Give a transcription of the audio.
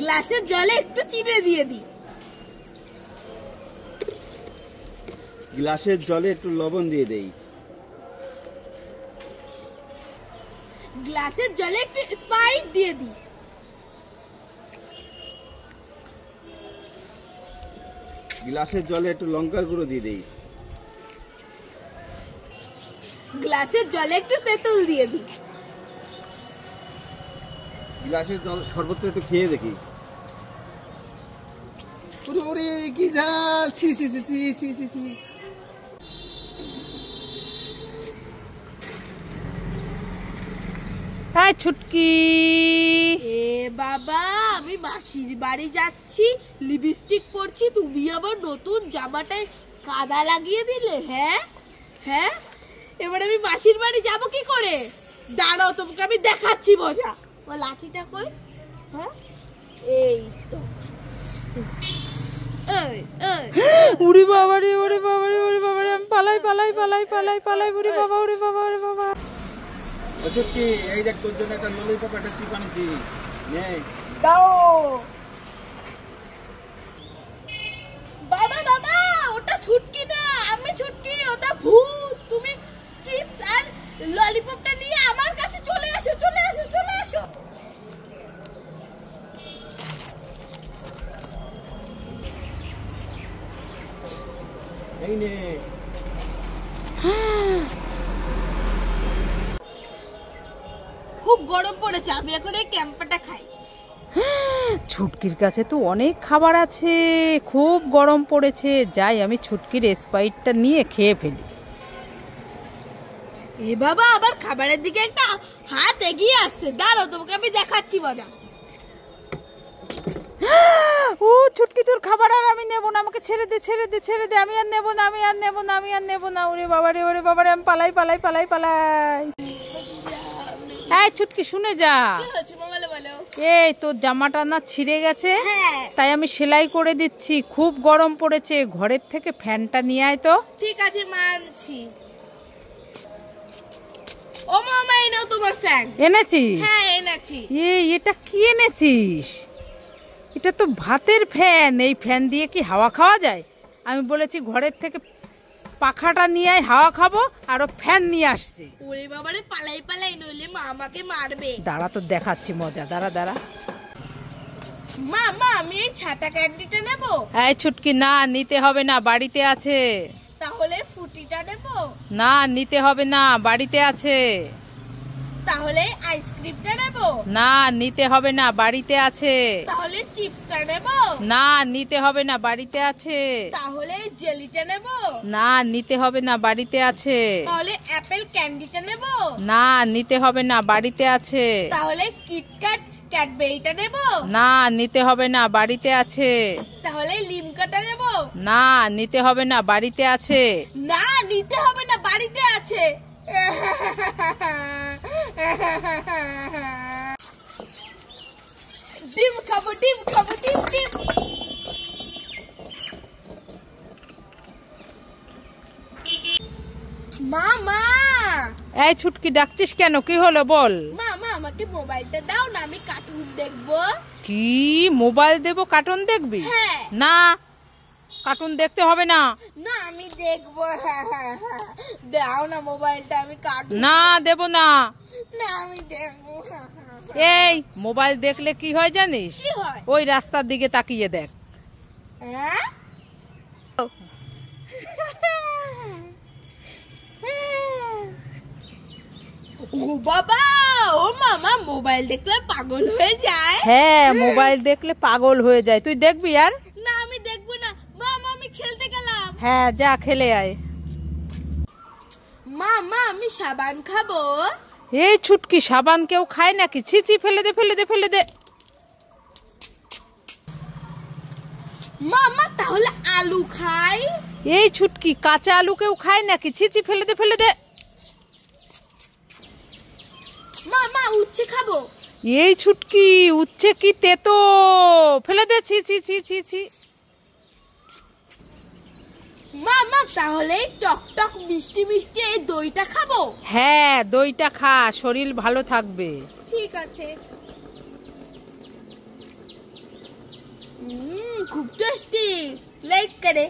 গ্লাসের জলে একটু চিনি দিয়ে দিই। গ্লাসের জলে একটু লবণ দিয়ে দেই। গ্লাসের জলে একটু স্প্রাইট দিয়ে দিই। গ্লাসের জলে একটু লঙ্কার গুঁড়ো দিয়ে দেই। গ্লাসের জলে একটু তেঁতুল দিয়ে দিই। গ্লাসের জল সর্বত্র একটু খেয়ে দেখি। ওরে কি ঝাল! ছি ছি ছি ছি ছি ছি ছি। হ্যাঁ ছুটকি, এ বাবা, আমি মাসির বাড়ি যাচ্ছি, লিপস্টিক পরছি, তুমি আবার নতুন জামাটায় কাদা লাগিয়ে দিলে। হ্যাঁ হ্যাঁ, এবার আমি মাসির বাড়ি যাব কি করে? দাঁড়াও, তোমাকে আমি দেখাচ্ছি মজা। ও লাঠিটা কই? হ্যাঁ, এই তো। উড়ি বাবারে, ওরে বাবারে, ওরে বাবারে, আমি পালাই পালাই পালাই পালাই পালাই, উড়ি বাবা, ওরে বাবা, ওরে বাবা। ছুটকি, এই দেখ তোর জন্য একটা ললিপপ, একটা চিপ আনিছি, নে। দাও। বাবা বাবা, ওটা ছুটকি না, আমি ছুটকি, ওটা ভূত। তুমি চিপস আর ললিপপটা নিয়ে আমার কাছে চলে আসো, চলে আসো, চলে আসো। এই নে। খুব গরম পড়েছে, আমি এখন এই ক্যাম্পাটা খাই। ছুটকির কাছে তো অনেক খাবার আছে, খুব গরম পড়েছে, যাই আমি ছুটকির স্প্রাইটটা নিয়ে খেয়ে ফেলি। এ বাবা, আবার খাবারের দিকে একটা হাত এগিয়ে আসছে, দাঁড়াও, তোমাকে আমি দেখাচ্ছি মজা। ও ছুটকি, তোর খাবার আর আমি নেবো না, আমাকে ছেড়ে দে, ছেড়ে দে, ছেড়ে দে, আমি আর নেবো না, আমি আর নেবো না, আমি আর নেবো না। ওরে বাবারে, ওরে বাবারে, আমি পালাই পালাই পালাই পালাই। এই ছুটকি, শুনে যা, এই তোর জামাটা না ছিঁড়ে গেছে, তাই আমি সেলাই করে দিচ্ছি, খুব গরম পড়েছে, ঘরের থেকে ফ্যানটা নিয়ে আয় তো। ঠিক আছে, মানছি। ও মামা, এই নাও তোমার ফ্যান। এনেছিস? হ্যাঁ, এনেছি। এটা কি এনেছিস? এটা তো ভাতের ফ্যান, এই ফ্যান দিয়ে কি হাওয়া খাওয়া যায়? আমি বলেছি ঘরের থেকে পাখাটা নিয়ে আয়, হাওয়া খাবো, আর ও ফ্যান নিয়ে আসছে। ওরে বাবারে, পালাই পালাই, নইলে মা আমাকে মারবে। দাঁড়া, তো দেখাচ্ছি মজা, দাঁড়া দাঁড়া। মা, আমি এই ছাতা ক্যান্ডিটা নেব? এই ছুটকি, না নিতে হবে না, বাড়িতে আছে। তাহলে ফুটিটা নেব? না নিতে হবে না, বাড়িতে আছে। তাহলে আইসক্রিমটা নেব? না নিতে হবে না, বাড়িতে আছে। তাহলে চিপসটা নেব? না নিতে হবে না, বাড়িতে আছে। তাহলে জেলিটা নেব? না নিতে হবে না, বাড়িতে আছে। তাহলে অ্যাপেল ক্যান্ডিটা নেব? না নিতে হবে না, বাড়িতে আছে। তাহলে কিটক্যাট ক্যাডবেরিটা নেব? না নিতে হবে না, বাড়িতে আছে। তাহলে লিমকাটা নেব? না নিতে হবে না, বাড়িতে আছে। না নিতে হবে না, বাড়িতে আছে। ডিম খাবো, ডিম খাবো, ডিম ডিম। মা, এই ছুটকি, ডাকছিস কেন? কি হলো বল। মা, আমাকে মোবাইলটা দাও না, আমি কার্টুন দেখবো। কি মোবাইল দেবো, কার্টুন দেখবি? হ্যাঁ। না, কার্টুন দেখতে হবে না। না, আমি দেখবো। দাও না মোবাইলটা, আমি কার্টুন। না দেব না। না, আমি দেখবো। এই মোবাইল দেখলে কি হয় জানিস? কি হয়? ওই রাস্তার দিকে তাকিয়ে দেখ। হ্যাঁ? ও বাবা, ও মামা, মোবাইল দেখলে পাগল হয়ে যায়। হ্যাঁ, মোবাইল দেখলে পাগল হয়ে যায়। তুই দেখবি আর? না, আমি দেখবো না। মামা, আমি খেলতে গেলাম। হ্যাঁ, যা খেলে আয়। মামা, আমি সাবান খাবো? এই ছুটকি, সাবান কেউ খায় নাকি? ছি ছি, ফেলে দে, ফেলে দে, ফেলে দে। মামা, তাহলে আলু খাই? এই ছুটকি, কাঁচা আলু কেউ খায় নাকি? ছি ছি, ফেলে দে, ফেলে দে। মামা, উচ্ছে খাবো? এই ছুটকি, উচ্ছে কি তেতো, ফেলে দে, ছি ছি ছি ছি ছি। মামা, তাহলে টক টক মিষ্টি মিষ্টি এই দইটা খাবো? হ্যাঁ, দইটা খা, শরীর ভালো থাকবে। ঠিক আছে। खूब टेस्टी लाइक करे